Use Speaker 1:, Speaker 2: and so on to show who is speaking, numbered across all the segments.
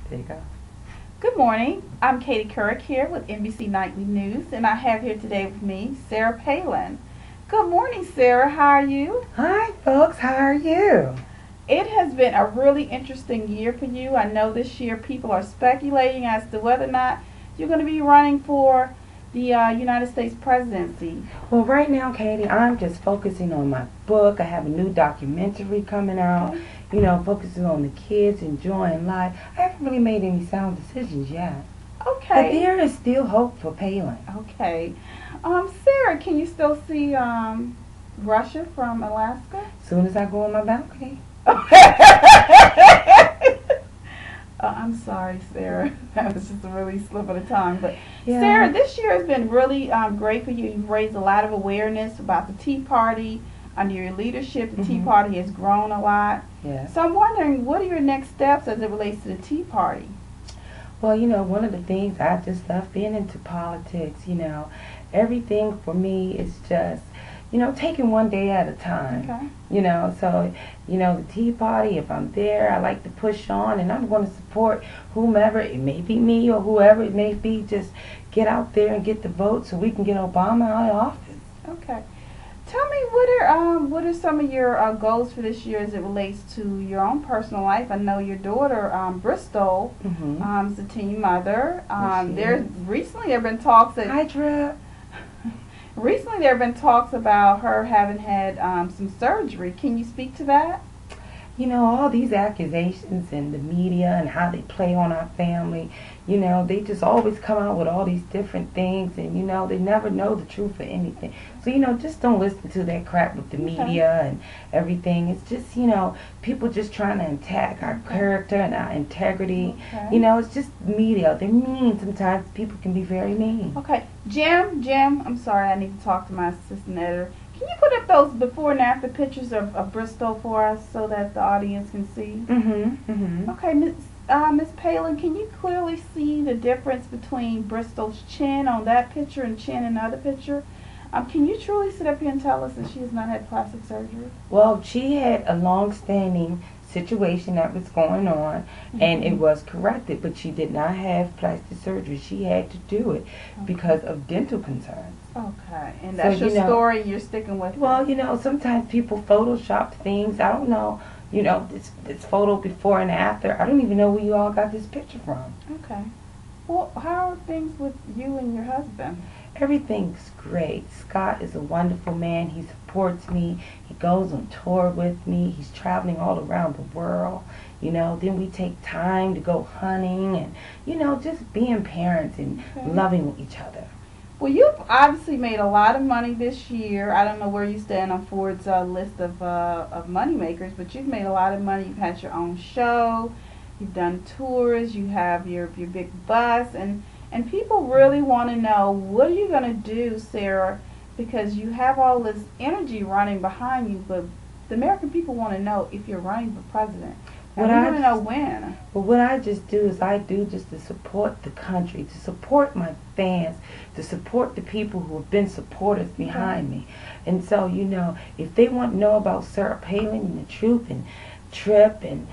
Speaker 1: There you go.
Speaker 2: Good morning. I'm Katie Couric here with NBC Nightly News, and I have here today with me Sarah Palin. Good morning, Sarah. How are you?
Speaker 1: Hi, folks. How are you?
Speaker 2: It has been a really interesting year for you. I know this year people are speculating as to whether or not you're going to be running for the United States presidency.
Speaker 1: Well, right now, Katie, I'm just focusing on my book. I have a new documentary coming out.
Speaker 2: Okay.
Speaker 1: Focusing on the kids, enjoying life. I haven't really made any sound decisions yet. But
Speaker 2: Okay.
Speaker 1: there is still hope for Palin.
Speaker 2: Okay. Sarah, can you still see Russia from Alaska?
Speaker 1: As soon as I go on my balcony.
Speaker 2: I'm sorry, Sarah. That was just a really slip of the tongue. But
Speaker 1: Yeah.
Speaker 2: Sarah, this year has been really great for you. You've raised a lot of awareness about the Tea Party. Under your leadership, the Tea Party has grown a lot.
Speaker 1: Yes.
Speaker 2: So I'm wondering, what are your next steps as it relates to the Tea Party?
Speaker 1: Well, one of the things I just love being into politics, everything for me is just, taking one day at a time.
Speaker 2: Okay.
Speaker 1: The Tea Party, if I'm there, I like to push on and I'm going to support whomever, it may be me or whoever it may be, just get out there and get the vote so we can get Obama out of office.
Speaker 2: Okay. Tell me, what are some of your goals for this year as it relates to your own personal life? I know your daughter, Bristol, is a teen mother. Recently there have been talks that
Speaker 1: Hi, Drip.
Speaker 2: recently there have been talks about her having had some surgery. Can you speak to that?
Speaker 1: All these accusations in the media and how they play on our family, they just always come out with all these different things and, they never know the truth of anything. So, just don't listen to that crap with the media and everything. It's just, people just trying to attack our character and our integrity.
Speaker 2: Okay.
Speaker 1: It's just media. They're mean sometimes. People can be very mean.
Speaker 2: Okay. Jim, I'm sorry, I need to talk to my assistant editor. Can you put up those before and after pictures of Bristol for us so that the audience can see? Okay, Miss Palin, can you clearly see the difference between Bristol's chin on that picture and chin in the other picture? Can you truly sit up here and tell us that she has not had plastic surgery?
Speaker 1: Well, she had a long-standing situation that was going on, and it was corrected, but she did not have plastic surgery. She had to do it because of dental concerns.
Speaker 2: Okay, and that's
Speaker 1: So,
Speaker 2: your story you're sticking with?
Speaker 1: Well, sometimes people Photoshop things. I don't know, this photo before and after. I don't even know where you all got this picture from.
Speaker 2: Okay. Well, how are things with you and your husband?
Speaker 1: Everything's great. Scott is a wonderful man. He supports me. He goes on tour with me. He's traveling all around the world. Then we take time to go hunting and, just being parents and loving each other.
Speaker 2: Well, you've obviously made a lot of money this year. I don't know where you stand on Ford's list of money makers, but you've made a lot of money. You've had your own show. You've done tours. You have your big bus. And people really want to know, what are you going to do, Sarah, because you have all this energy running behind you, but the American people want to know if you're running for president. And we want to know when.
Speaker 1: But what I just do is I do just to support the country, to support my fans, to support the people who have been supporters behind me. And so, if they want to know about Sarah Palin and the truth and Tripp and,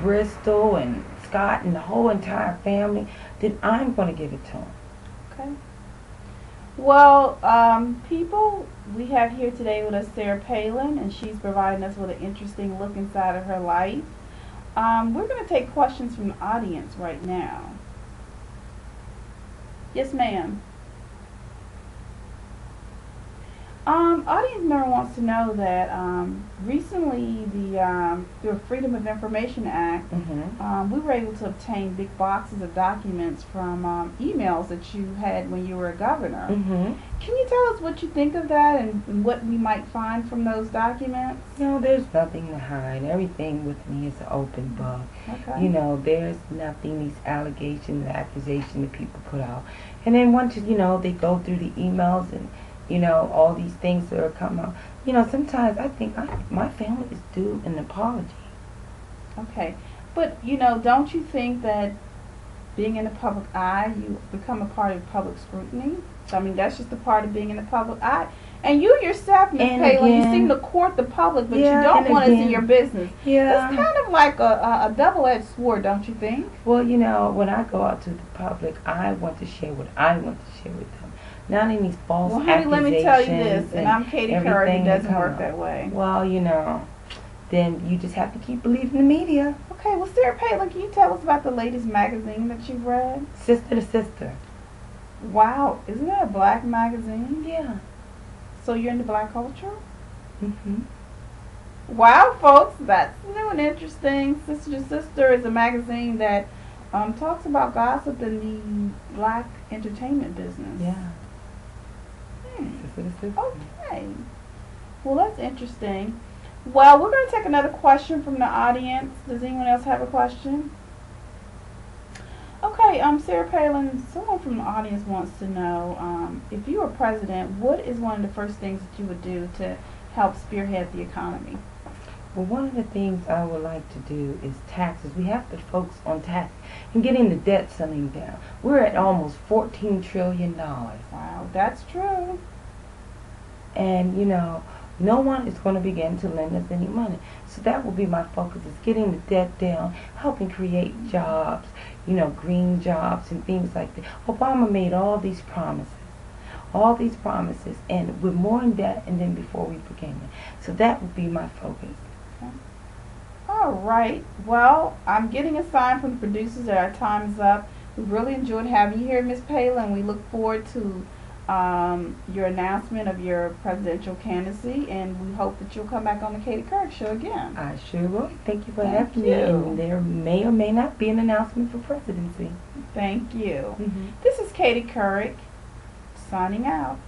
Speaker 1: Bristol and Scott and the whole entire family, then I'm going to give it to them.
Speaker 2: Okay. Well, people, we have here today with us Sarah Palin, and she's providing us with an interesting look inside of her life. We're going to take questions from the audience right now. Yes, ma'am. Audience member wants to know that recently, through Freedom of Information Act, we were able to obtain big boxes of documents from emails that you had when you were a governor. Can you tell us what you think of that and what we might find from those documents?
Speaker 1: There's nothing to hide. Everything with me is an open book.
Speaker 2: Okay.
Speaker 1: There's nothing, these allegations, accusations that people put out. And then once, they go through the emails and all these things that are coming out. Sometimes I think my family is due an apology.
Speaker 2: Okay. But, don't you think that being in the public eye, you become a part of public scrutiny? So, I mean, that's just a part of being in the public eye. And you yourself, Ms.
Speaker 1: And
Speaker 2: Palin, you
Speaker 1: again-
Speaker 2: seem to court the public, but
Speaker 1: Yeah,
Speaker 2: you don't
Speaker 1: and
Speaker 2: want us in
Speaker 1: again-
Speaker 2: your business.
Speaker 1: Yeah.
Speaker 2: It's kind of like a double-edged sword, don't you think?
Speaker 1: Well, you know, when I go out to the public, I want to share what I want to share with them. Not any false
Speaker 2: Well, honey, let me tell you
Speaker 1: accusations
Speaker 2: this, and I'm Katie Couric,
Speaker 1: everything
Speaker 2: it
Speaker 1: that
Speaker 2: doesn't
Speaker 1: come
Speaker 2: work
Speaker 1: up.
Speaker 2: that way.
Speaker 1: Well, you know, then you just have to keep believing the media.
Speaker 2: Okay, well, Sarah Palin, can you tell us about the latest magazine that you've read?
Speaker 1: Sister to sister.
Speaker 2: Wow, isn't that a black magazine?
Speaker 1: Yeah.
Speaker 2: So you're into black culture?
Speaker 1: Mhm.
Speaker 2: Wow, folks, that's new and interesting. Sister to Sister is a magazine that talks about gossip in the black entertainment business.
Speaker 1: Yeah.
Speaker 2: Hmm.
Speaker 1: Sister to sister.
Speaker 2: Okay. Well, that's interesting. Well, we're going to take another question from the audience. Does anyone else have a question? Okay, Sarah Palin, someone from the audience wants to know, if you were president, what is one of the first things that you would do to help spearhead the economy?
Speaker 1: Well, one of the things I would like to do is taxes. We have to focus on tax and getting the debt ceiling down. We're at almost $14 trillion.
Speaker 2: Wow, that's true.
Speaker 1: And, you know, no one is going to begin to lend us any money. So that will be my focus, is getting the debt down, helping create jobs, you know, green jobs and things like that. Obama made all these promises, and we're more in debt than before we became it. So that would be my focus.
Speaker 2: Okay. All right. Well, I'm getting a sign from the producers that our time is up. We really enjoyed having you here, Ms. Palin. We look forward to your announcement of your presidential candidacy, and we hope that you'll come back on the Katie Couric Show again.
Speaker 1: I sure will. Thank you for
Speaker 2: Thank
Speaker 1: having me.
Speaker 2: you.
Speaker 1: And there may or may not be an announcement for presidency.
Speaker 2: Thank you.
Speaker 1: Mm-hmm.
Speaker 2: This is Katie Couric signing out.